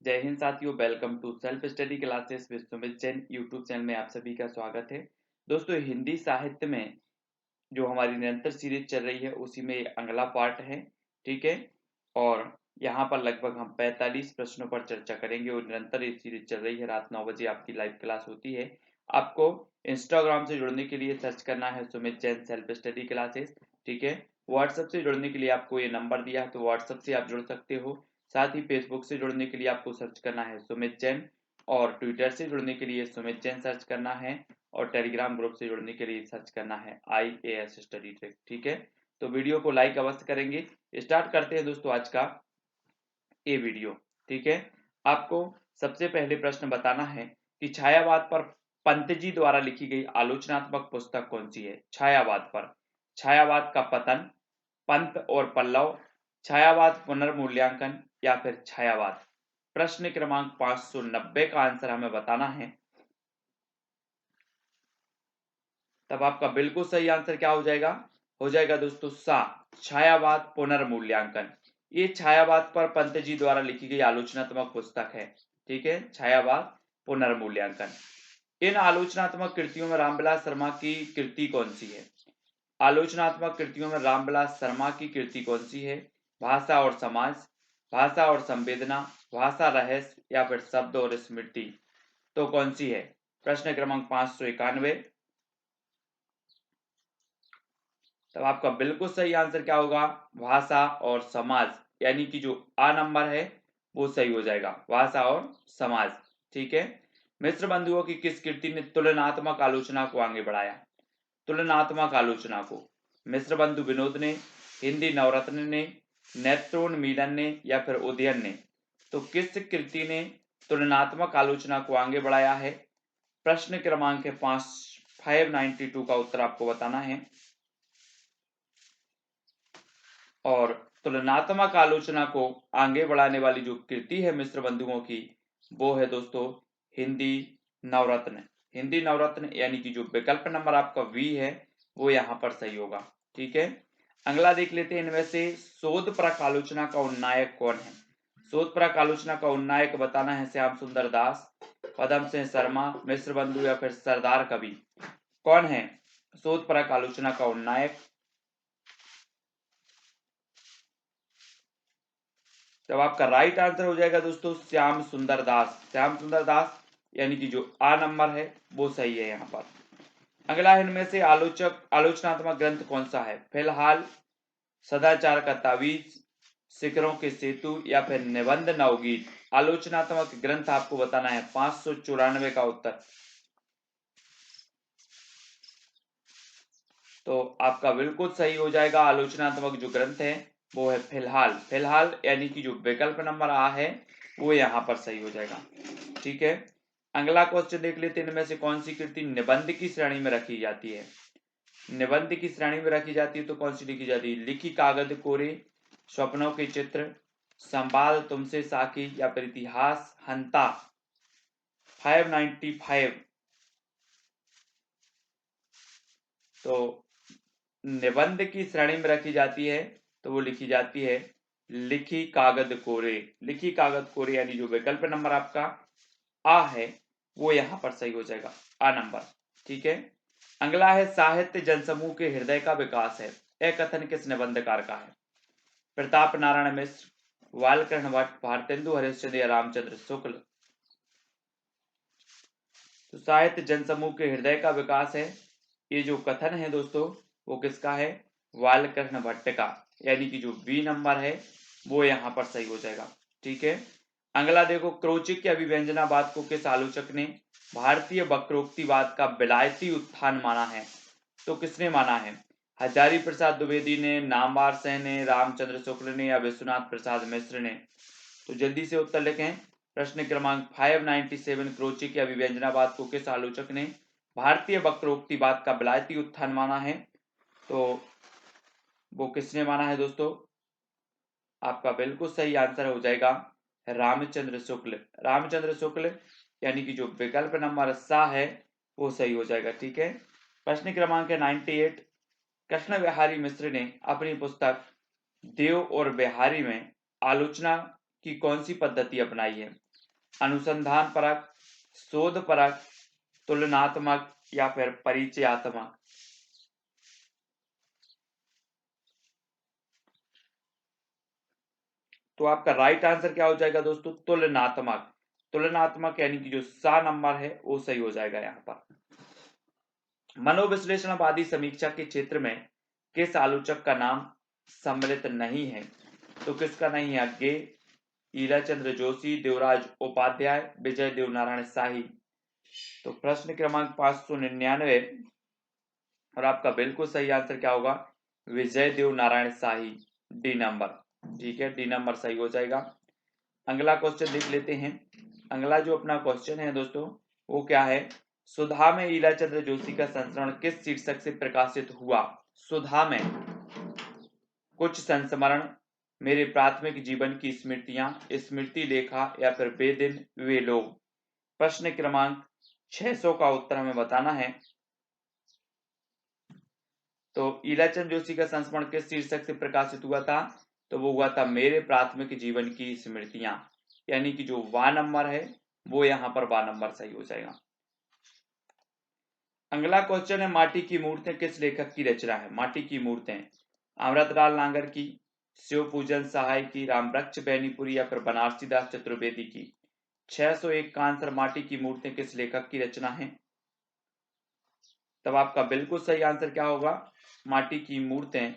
जय हिंद साथियों, welcome to self study classes with Sumit Jain YouTube channel में आप सभी का स्वागत है। दोस्तों, हिंदी साहित्य में जो हमारी निरंतर सीरीज चल रही है उसी में ये अगला पार्ट है। ठीक है, और यहाँ पर लगभग हम 45 प्रश्नों पर चर्चा करेंगे और निरंतर ये सीरीज चल रही है। रात 9 बजे आपकी लाइव क्लास होती है। आपको इंस्टाग्राम से जुड़ने के लिए सर्च करना है Sumit Jain self study classes. ठीक है, व्हाट्सएप से जुड़ने के लिए आपको ये नंबर दिया है, तो व्हाट्सएप से आप जुड़ सकते हो। साथ ही फेसबुक से जुड़ने के लिए आपको सर्च करना है सुमित जैन, और ट्विटर से जुड़ने के लिए सुमित जैन सर्च करना है, और टेलीग्राम ग्रुप से जुड़ने के लिए सर्च करना है IAS स्टडी ट्रिक। ठीक है, तो वीडियो को लाइक अवश्य करेंगे। स्टार्ट करते हैं दोस्तों आज का ये वीडियो। ठीक है, आपको सबसे पहले प्रश्न बताना है कि छायावाद पर पंत जी द्वारा लिखी गई आलोचनात्मक पुस्तक कौन सी है। छायावाद पर, छायावाद का पतन, पंत और पल्लव, छायावाद पुनर्मूल्यांकन या फिर छायावाद। प्रश्न क्रमांक 590 का आंसर हमें बताना है। तब आपका बिल्कुल सही आंसर क्या हो जाएगा? हो जाएगा दोस्तों सा, छायावाद पुनर्मूल्यांकन। ये छायावाद पर पंत जी द्वारा लिखी गई आलोचनात्मक पुस्तक है। ठीक है, छायावाद पुनर्मूल्यांकन। इन आलोचनात्मक कृतियों में रामविलास शर्मा की कृति कौन सी है? आलोचनात्मक कृतियों में रामविलास शर्मा की कृति कौन सी है? भाषा और समाज, भाषा और संवेदना, भाषा रहस्य या फिर शब्द और स्मृति। तो कौन सी है? प्रश्न क्रमांक 591। तब आपका बिल्कुल सही आंसर क्या होगा? भाषा और समाज, यानी कि जो आ नंबर है वो सही हो जाएगा, भाषा और समाज। ठीक है, मिश्र बंधुओं की किस कृति ने तुलनात्मक आलोचना को आगे बढ़ाया? तुलनात्मक आलोचना को मिश्र बंधु विनोद ने, हिंदी नवरत्न ने, नेत्रोन्मीलन ने या फिर उदयन ने। तो किस कृति ने तुलनात्मक आलोचना को आगे बढ़ाया है? प्रश्न क्रमांक 592 का उत्तर आपको बताना है। और तुलनात्मक आलोचना को आगे बढ़ाने वाली जो कृति है मिश्र बंधुओं की, वो है दोस्तों हिंदी नवरत्न। हिंदी नवरत्न, यानी कि जो विकल्प नंबर आपका वी है वो यहाँ पर सही होगा। ठीक है, अगला देख लेते हैं। इनमें से शोधपरक आलोचना का उन्नायक कौन है? शोधपरक आलोचना का उन्नायक बताना है श्याम सुंदर दास, पदम सिंह शर्मा, मिश्र बंधु या फिर सरदार कवि। कौन है शोधपरक आलोचना का उन्नायक? जब आपका राइट आंसर हो जाएगा दोस्तों श्याम सुंदर दास। श्याम सुंदर दास, यानी कि जो आ नंबर है वो सही है यहाँ पर। अगला इनमें से आलोचनात्मक ग्रंथ कौन सा है? फिलहाल, सदाचार का तावीज, शिखरों के सेतु या फिर निबंध नवगीत। आलोचनात्मक ग्रंथ आपको बताना है 594 का उत्तर। तो आपका बिल्कुल सही हो जाएगा। आलोचनात्मक जो ग्रंथ है वो है फिलहाल। फिलहाल, यानी कि जो विकल्प नंबर आ है वो यहाँ पर सही हो जाएगा। ठीक है, अगला क्वेश्चन देख लेते हैं। इनमें से कौन सी कृति निबंध की श्रेणी में रखी जाती है? निबंध की श्रेणी में रखी जाती है तो कौन सी लिखी जाती है? लिखी कागज कोरे, स्वप्नों के चित्र, संवाद तुमसे साकी या फिर इतिहास हंता। 595। तो निबंध की श्रेणी में रखी जाती है तो वो लिखी जाती है लिखी कागज कोरे। लिखी कागज कोरे, यानी जो विकल्प नंबर आपका आ है वो यहाँ पर सही हो जाएगा, आ नंबर। ठीक है, अगला है साहित्य जनसमूह के हृदय का विकास है। यह कथन किस निबंधकार का है? प्रताप नारायण मिश्र, बालकृष्ण भट्ट, भारतेंदु हरिश्चंद्र या रामचंद्र शुक्ल। तो साहित्य जनसमूह के हृदय का विकास है, ये जो कथन है दोस्तों वो किसका है? बालकृष्ण भट्ट का, यानी कि जो बी नंबर है वो यहाँ पर सही हो जाएगा। ठीक है, अगला देखो, क्रोचिक के अभिव्यंजनावाद को किस आलोचक ने भारतीय वक्रोक्तिवाद का विलायती उत्थान माना है? तो किसने माना है? हजारी प्रसाद द्विवेदी ने, नामवर सेन ने, रामचंद्र शुक्ल ने या विश्वनाथ प्रसाद मिश्र ने। तो जल्दी से उत्तर लिखें। प्रश्न क्रमांक 597, क्रोचिक के अभिव्यंजनावाद को किस आलोचक ने भारतीय वक्रोक्तिवाद का विलायती उत्थान माना है? तो वो किसने माना है दोस्तों? आपका बिल्कुल सही आंसर हो जाएगा रामचंद्र शुक्ल। रामचंद्र शुक्ल, यानी कि जो विकल्प नंबर सा है वो सही हो जाएगा। ठीक है, प्रश्न क्रमांक 98, कृष्ण बिहारी मिश्र ने अपनी पुस्तक देव और बिहारी में आलोचना की कौन सी पद्धति अपनाई है? अनुसंधान परक, शोध परक, तुलनात्मक या फिर परिचयात्मक? तो आपका राइट आंसर क्या हो जाएगा दोस्तों? तुलनात्मक। तुलनात्मक यानी कि जो सा नंबर है वो सही हो जाएगा यहाँ पर। मनोविश्लेषणवादी समीक्षा के क्षेत्र में किस आलोचक का नाम सम्मिलित नहीं है? तो किसका नहीं है? गे, ईलाचंद्र जोशी, देवराज उपाध्याय, विजय देवनारायण शाही। तो प्रश्न क्रमांक 599 और आपका बिल्कुल सही आंसर क्या होगा? विजय देवनारायण शाही, डी नंबर। ठीक है, डी नंबर सही हो जाएगा। अगला क्वेश्चन देख लेते हैं। अगला जो अपना क्वेश्चन है दोस्तों वो क्या है? सुधा में ईलाचंद्र जोशी का संस्मरण किस शीर्षक से प्रकाशित हुआ? सुधा में कुछ संस्मरण, मेरे प्राथमिक जीवन की स्मृतियां, स्मृति लेखा या फिर वे दिन वे लोग। प्रश्न क्रमांक 600 का उत्तर हमें बताना है। तो ईलाचंद जोशी का संस्मरण किस शीर्षक से प्रकाशित हुआ था? तो वो हुआ था मेरे प्राथमिक जीवन की स्मृतियां, यानी कि जो वा नंबर है वो यहाँ पर वा नंबर सही हो जाएगा। अगला क्वेश्चन है माटी की मूर्तें किस लेखक की रचना है? माटी की मूर्तें अमृतलाल नागर की, शिव पूजन सहाय की, रामवृक्ष बैनीपुरी या फिर बनारसी दास चतुर्वेदी की। 601 का आंसर माटी की मूर्तें किस लेखक की रचना है? तब आपका बिल्कुल सही आंसर क्या होगा? माटी की मूर्तें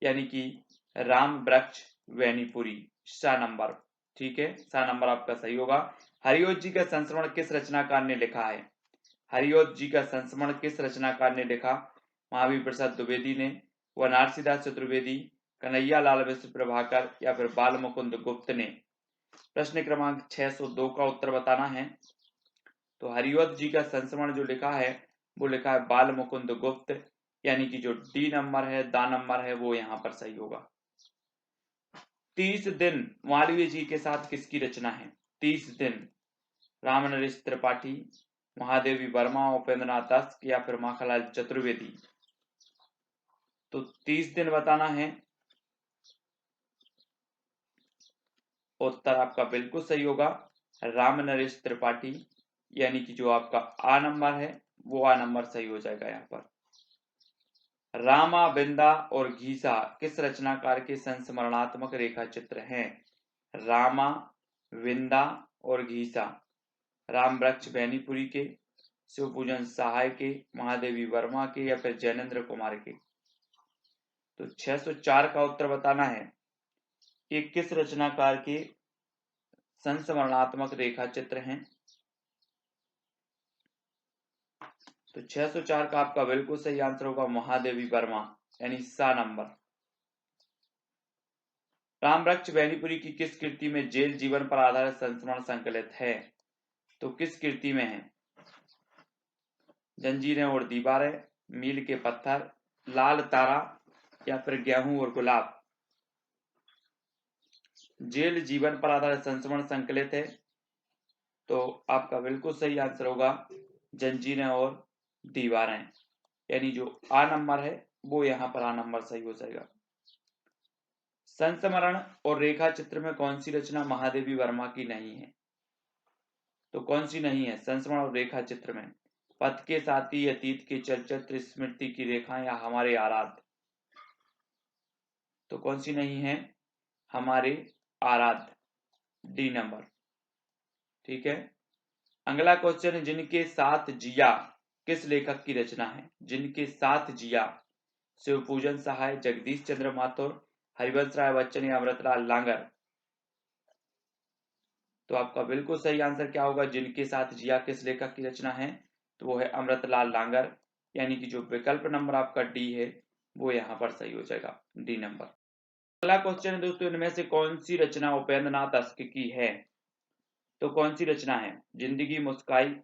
यानी कि रामवृक्ष बैनीपुरी, सा नंबर। ठीक है, सा नंबर आपका सही होगा। हरिओत जी का संस्मरण किस रचनाकार ने लिखा है? हरिओत जी का संस्मरण किस रचनाकार ने लिखा? महावीर प्रसाद द्विवेदी ने, बनारसीदास चतुर्वेदी, कन्हैया लाल मिश्र प्रभाकर या फिर बाल मुकुंद गुप्त ने। प्रश्न क्रमांक 602 का उत्तर बताना है। तो हरिओत जी का संस्मरण जो लिखा है वो लिखा है बाल मुकुंद गुप्त, यानी कि जो डी नंबर है, दा नंबर है, वो यहाँ पर सही होगा। 30 दिन मालवीय जी के साथ किसकी रचना है? 30 दिन रामनरेश त्रिपाठी, महादेवी वर्मा, उपेंद्र नाथ दत्त या फिर माखनलाल चतुर्वेदी। तो 30 दिन बताना है। उत्तर आपका बिल्कुल सही होगा, रामनरेश त्रिपाठी, यानी कि जो आपका आ नंबर है वो आ नंबर सही हो जाएगा यहाँ पर। रामा, बिंदा और घीसा किस रचनाकार के संस्मरणात्मक रेखा चित्र हैं? रामा, विंदा और घीसा रामवृक्ष बैनीपुरी के, शिव पूजन सहाय के, महादेवी वर्मा के या फिर जैनेन्द्र कुमार के। तो 604 का उत्तर बताना है। ये किस रचनाकार के संस्मरणात्मक रेखा चित्र हैं? तो 604 का आपका बिल्कुल सही आंसर होगा महादेवी वर्मा, यानी सा नंबर। रामवृक्ष बैनीपुरी की किस कृति में जेल जीवन पर आधारित संस्मरण संकलित है? तो किस कृति में है? जंजीरें और दीवारें, मील के पत्थर, लाल तारा या फिर गेहूं और गुलाब। जेल जीवन पर आधारित संस्मरण संकलित है, तो आपका बिल्कुल सही आंसर होगा जंजीरें और दीवारें, यानी जो आ नंबर है वो यहाँ पर आ नंबर सही हो जाएगा। संस्मरण और रेखा चित्र में कौन सी रचना महादेवी वर्मा की नहीं है? तो कौन सी नहीं है संस्मरण और रेखा चित्र में? पथ के साथी, अतीत के चलचित्र, स्मृति की रेखा या हमारे आराध्य। तो कौन सी नहीं है? हमारे आराध्य, डी नंबर। ठीक है, अगला क्वेश्चन है जिनके साथ जिया किस लेखक की रचना है? जिनके साथ जिया, शिव पूजन सहाय, जगदीश चंद्र माथुर, हरिवंश राय बच्चन या अमृतलाल लांगर। तो आपका बिल्कुल सही आंसर क्या होगा? जिनके साथ जिया किस लेखक की रचना है? तो वो है अमृतलाल लांगर, यानी कि जो विकल्प नंबर आपका डी है वो यहाँ पर सही हो जाएगा, डी नंबर। अगला क्वेश्चन है दोस्तों, इनमें से कौन सी रचना उपेंद्र नाथ अश्क की है? तो कौन सी रचना है? जिंदगी मुस्काई,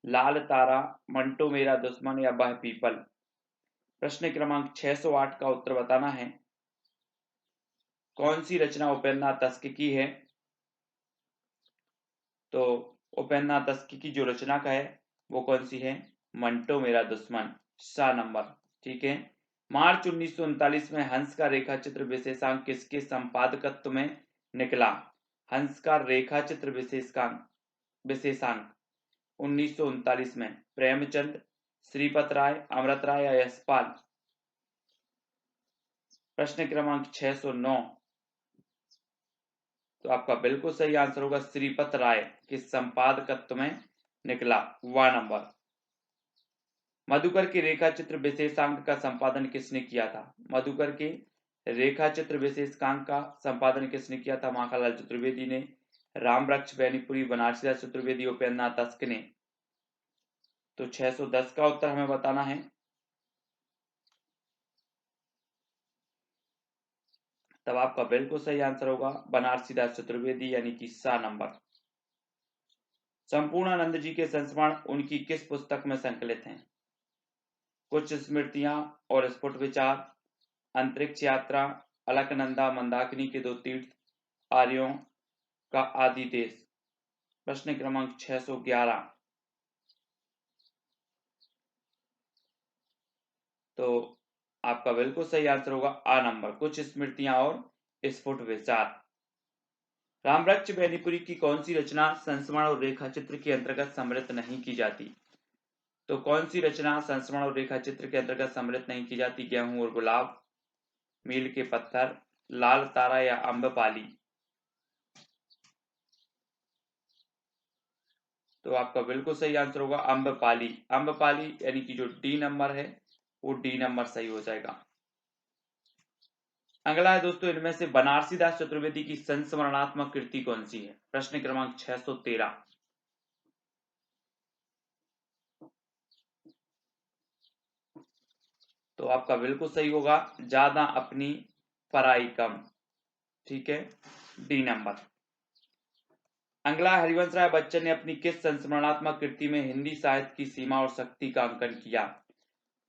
लाल तारा, मंटो मेरा दुश्मन या वह पीपल। प्रश्न क्रमांक 608 का उत्तर बताना है। कौन सी रचना उपेंद्र नाथ अश्क की है? तो उपेंद्र नाथ अश्क की जो रचना का है वो कौन सी है? मंटो मेरा दुश्मन, सा नंबर। ठीक है, मार्च 1939 में हंस का रेखा चित्र विशेषांक किसके संपादकत्व में निकला? हंस का रेखा चित्र विशेषांक विशेषांक 1939 में? प्रेमचंद, श्रीपत राय, अमृत राय या यशपाल? प्रश्न क्रमांक 609। तो आपका बिल्कुल सही आंसर होगा श्रीपत राय के संपादकत्व में निकला। वा नंबर। मधुकर के रेखा चित्र विशेषांक का संपादन किसने किया था? मधुकर के रेखा चित्र विशेषांक का संपादन किसने किया था? माखनलाल चतुर्वेदी ने, रामवृक्ष बेनीपुरी, बनारसीदास चतुर्वेदी, उपेंद्रनाथ तस्क ने। तो 610 का उत्तर हमें बताना है। तब आपका बिल्कुल सही आंसर होगा बनारसीदास चतुर्वेदी, यानी कि सा नंबर। संपूर्णानंद जी के संस्मरण उनकी किस पुस्तक में संकलित हैं? कुछ स्मृतियां और स्फुट विचार, अंतरिक्ष यात्रा, अलकनंदा, मंदाकिनी के दो तीर्थ, आर्यों का आदि देश। प्रश्न क्रमांक 611। तो आपका बिल्कुल सही आंसर होगा आ नंबर, कुछ स्मृतियां और स्फुट विचार। रामवृक्ष बेनीपुरी की कौन सी रचना संस्मरण और रेखा चित्र के अंतर्गत सम्मिलित नहीं की जाती? तो कौन सी रचना संस्मरण और रेखा चित्र के अंतर्गत सम्मिलित नहीं की जाती? गेहूं और गुलाब, मील के पत्थर, लाल तारा या अम्बपाली? तो आपका बिल्कुल सही आंसर होगा अम्बपाली। अम्बपाली यानी कि जो डी नंबर है वो डी नंबर सही हो जाएगा। अगला है दोस्तों, इनमें से बनारसीदास चतुर्वेदी की संस्मरणात्मक कृति कौन सी है? प्रश्न क्रमांक 613। तो आपका बिल्कुल सही होगा ज्यादा अपनी पराई कम। ठीक है, डी नंबर। अगला, हरिवंश राय बच्चन ने अपनी किस संस्मरणात्मक कृति में हिंदी साहित्य की सीमा और शक्ति का अंकन किया?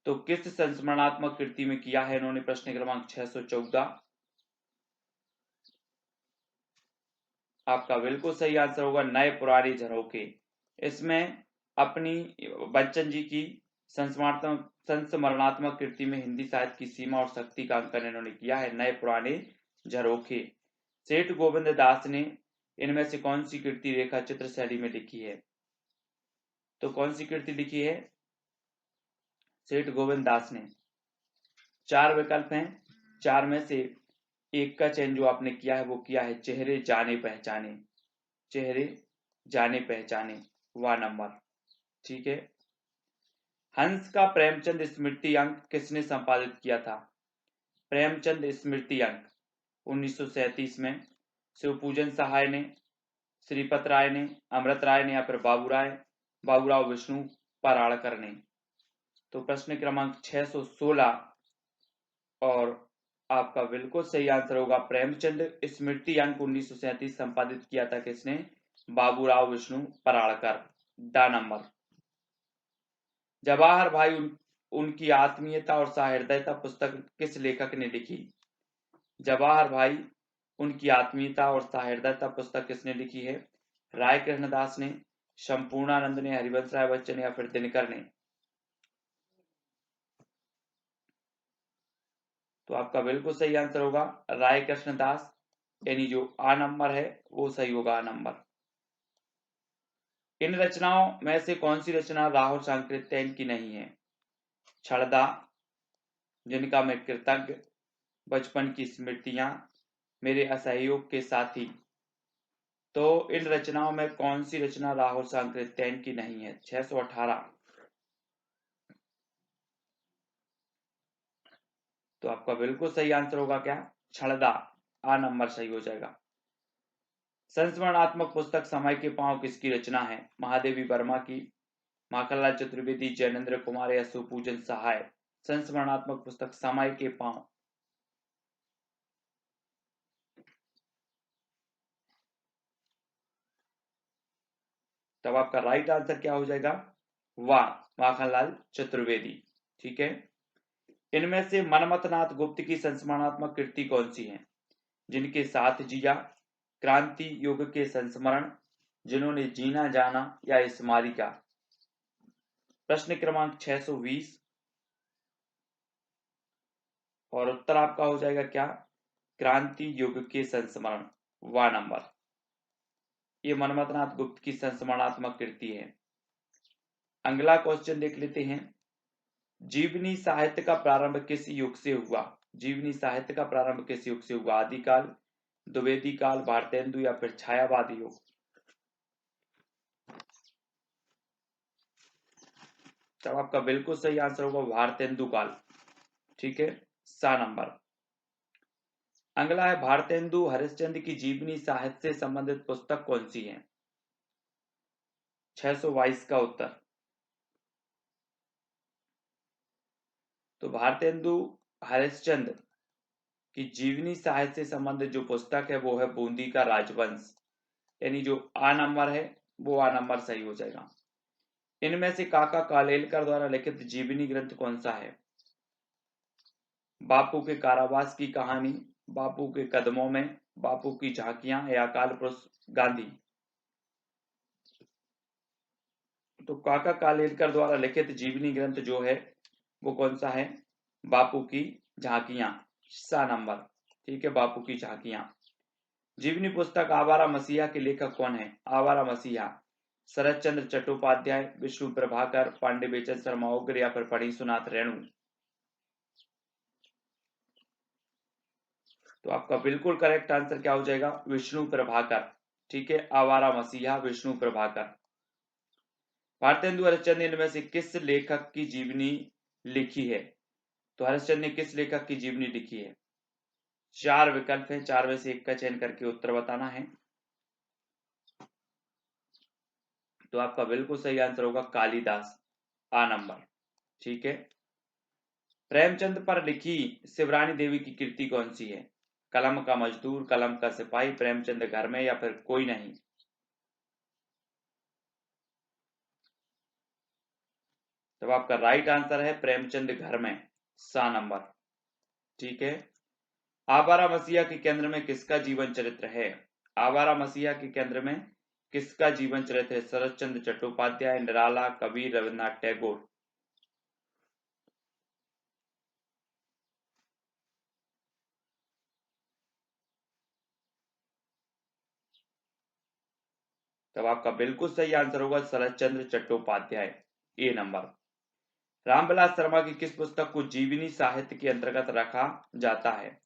तो किस संस्मरणात्मक कृति में किया है इन्होंने? प्रश्न क्रमांक 614। आपका बिल्कुल सही आंसर होगा नए पुराने झरोखे। इसमें अपनी बच्चन जी की संस्मरणात्मक कृति में हिंदी साहित्य की सीमा और शक्ति का अंकन इन्होंने किया है नए पुराने झरोखे। सेठ गोविंद दास ने इनमें से कौन सी कृति रेखा चित्र शैली में लिखी है? तो कौन सी कृति लिखी है सेठ गोविंद दास ने? 4 विकल्प हैं, 4 में से एक का चयन जो आपने किया है वो किया है चेहरे जाने पहचाने। चेहरे जाने पहचाने, वा नंबर। ठीक है। हंस का प्रेमचंद स्मृति अंक किसने संपादित किया था? प्रेमचंद स्मृति अंक 1937 में शिवपूजन सहाय ने, श्रीपत राय ने, अमृत राय ने या फिर बाबूराव विष्णु पराड़कर ने। तो प्रश्न क्रमांक 616 और आपका बिल्कुल सही आंसर होगा प्रेमचंद स्मृति अंक 1937 संपादित किया था किसने? बाबूराव विष्णु पराड़कर, डा नंबर। जवाहर भाई उनकी आत्मीयता और सहृदयता पुस्तक किस लेखक ने लिखी? जवाहर भाई उनकी आत्मीयता और सहृदयता पुस्तक किसने लिखी है? राय कृष्णदास ने, संपूर्णानंद ने, हरिवंश राय बच्चन या फिर दिनकर ने? तो आपका बिल्कुल सही आंसर होगा राय कृष्णदास, यानी जो आ नंबर है वो सही होगा, आ नंबर। इन रचनाओं में से कौन सी रचना राहुल सांकृत्यायन की नहीं है? छड़दा, जिनका मैं कृतज्ञ, बचपन की स्मृतियां, मेरे असहयोग के साथी। तो इन रचनाओं में कौन सी रचना राहुल सांकृत्यायन की नहीं है? 618। तो आपका बिल्कुल सही आंसर होगा क्या? छड़दा, आ नंबर सही हो जाएगा। संस्मरणात्मक पुस्तक समय के पांव किसकी रचना है? महादेवी वर्मा की, माखनलाल चतुर्वेदी, जैनेन्द्र कुमार या सुपूजन सहाय? संस्मरणात्मक पुस्तक समय के पांव। तब आपका राइट आंसर क्या हो जाएगा? वाह, माखनलाल चतुर्वेदी। ठीक है। इनमें से मनमथनाथ गुप्त की संस्मरणात्मक कृति कौन सी है? जिनके साथ जिया, क्रांति युग के संस्मरण, जिन्होंने जीना जाना या स्मारिका? प्रश्न क्रमांक 620 और उत्तर आपका हो जाएगा क्या? क्रांति युग के संस्मरण, वा नंबर। ये मनमथनाथ गुप्त की संस्मरणात्मक कृति है। अगला क्वेश्चन देख लेते हैं। जीवनी साहित्य का प्रारंभ किस युग से हुआ? जीवनी साहित्य का प्रारंभ किस युग से हुआ? आदिकाल, द्विवेदी काल, भारतेंदु या फिर छायावादी युग? तब आपका बिल्कुल सही आंसर होगा भारतेंदु काल। ठीक है, सा नंबर। अगला है भारतेंदु हरिश्चंद्र की जीवनी साहित्य से संबंधित पुस्तक कौन सी है? 622 का उत्तर। तो भारतेंदु हरिश्चंद्र की जीवनी साहित्य से संबंधित जो पुस्तक है वो है बूंदी का राजवंश, यानी जो आ नंबर है वो आ नंबर सही हो जाएगा। इनमें से काका कालेलकर द्वारा लिखित जीवनी ग्रंथ कौन सा है? बापू के कारावास की कहानी, बापू के कदमों में, बापू की झांकियां या अकाल पुरुष गांधी? तो काका कालेलकर द्वारा लिखित जीवनी ग्रंथ जो है वो कौन सा है? बापू की झांकियां, सा नंबर। ठीक है, बापू की झांकियां। जीवनी पुस्तक आवारा मसीहा के लेखक कौन है? आवारा मसीहा शरद चंद्र चट्टोपाध्याय, विष्णु प्रभाकर, पांडे बेचन शर्मा उग्र या फिर फणीसुनाथ रेणु? तो आपका बिल्कुल करेक्ट आंसर क्या हो जाएगा? विष्णु प्रभाकर। ठीक है, आवारा मसीहा विष्णु प्रभाकर। भारतेंदु हरिश्चंद्र ने इनमें से किस लेखक की जीवनी लिखी है? तो हरिश्चंद्र ने किस लेखक की जीवनी लिखी है? 4 विकल्प हैं, 4 में से एक का चयन करके उत्तर बताना है। तो आपका बिल्कुल सही आंसर होगा कालिदास, आ नंबर। ठीक है, प्रेमचंद पर लिखी शिवरानी देवी की कृति कौन सी है? कलम का मजदूर, कलम का सिपाही, प्रेमचंद घर में या फिर कोई नहीं? तो आपका राइट आंसर है प्रेमचंद घर में, सा नंबर। ठीक है, आवारा मसीहा के केंद्र में किसका जीवन चरित्र है? आवारा मसीहा के केंद्र में किसका जीवन चरित्र है? शरद चंद्र चट्टोपाध्याय, निराला, कबीर, रविन्द्रनाथ टैगोर? तब आपका बिल्कुल सही आंसर होगा शरद चंद्र चट्टोपाध्याय, ए नंबर। रामविलास शर्मा की किस पुस्तक को जीवनी साहित्य के अंतर्गत रखा जाता है?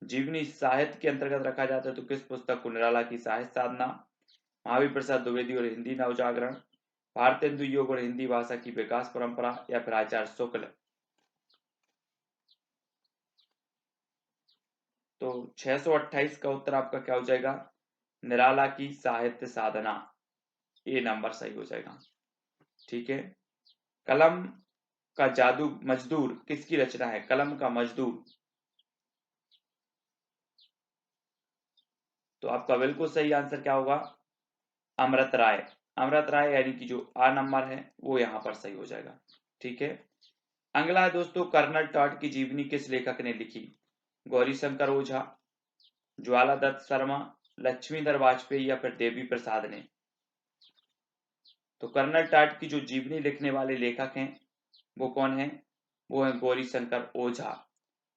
जीवनी साहित्य के अंतर्गत रखा जाता है तो किस पुस्तक को? निराला की साहित्य साधना, महावीर प्रसाद द्विवेदी और हिंदी नवजागरण, भारतेंदु योग और हिंदी भाषा की विकास परंपरा या फिर आचार्य शुक्ल? तो 628 का उत्तर आपका क्या हो जाएगा? निराला की साहित्य साधना, ए नंबर सही हो जाएगा। ठीक है, कलम का जादू मजदूर किसकी रचना है? कलम का मजदूर। तो आपका बिल्कुल सही आंसर क्या होगा? अमृत राय। अमृत राय यानी कि जो आ नंबर है वो यहाँ पर सही हो जाएगा। ठीक है, अगला है दोस्तों, कर्नल टॉड की जीवनी किस लेखक ने लिखी? गौरी शंकर ओझा, ज्वाला दत्त शर्मा, लक्ष्मीधर वाजपेयी या फिर देवी प्रसाद ने? तो कर्नल टॉड की जो जीवनी लिखने वाले लेखक हैं वो कौन है? वो है गौरी शंकर ओझा,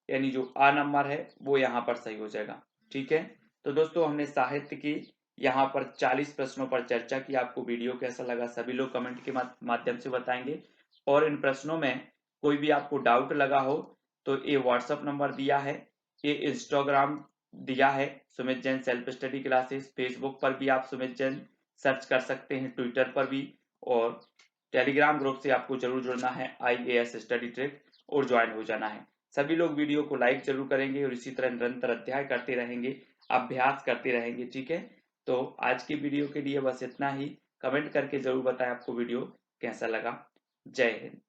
यानी जो आ नंबर है वो यहाँ पर सही हो जाएगा। ठीक है, तो दोस्तों हमने साहित्य की यहाँ पर 40 प्रश्नों पर चर्चा की। आपको वीडियो कैसा लगा सभी लोग कमेंट के माध्यम से बताएंगे, और इन प्रश्नों में कोई भी आपको डाउट लगा हो तो ये व्हाट्सएप नंबर दिया है, ये इंस्टाग्राम दिया है Sumit Jain self study classes, Facebook पर भी आप सुमित जैन सर्च कर सकते हैं, ट्विटर पर भी, और टेलीग्राम ग्रुप से आपको जरूर जुड़ना है IAS स्टडी ट्रिक और ज्वाइन हो जाना है। सभी लोग वीडियो को लाइक जरूर करेंगे और इसी तरह निरंतर अध्याय करते रहेंगे, अभ्यास करते रहेंगे। ठीक है, तो आज की वीडियो के लिए बस इतना ही। कमेंट करके जरूर बताएं आपको वीडियो कैसा लगा। जय हिंद।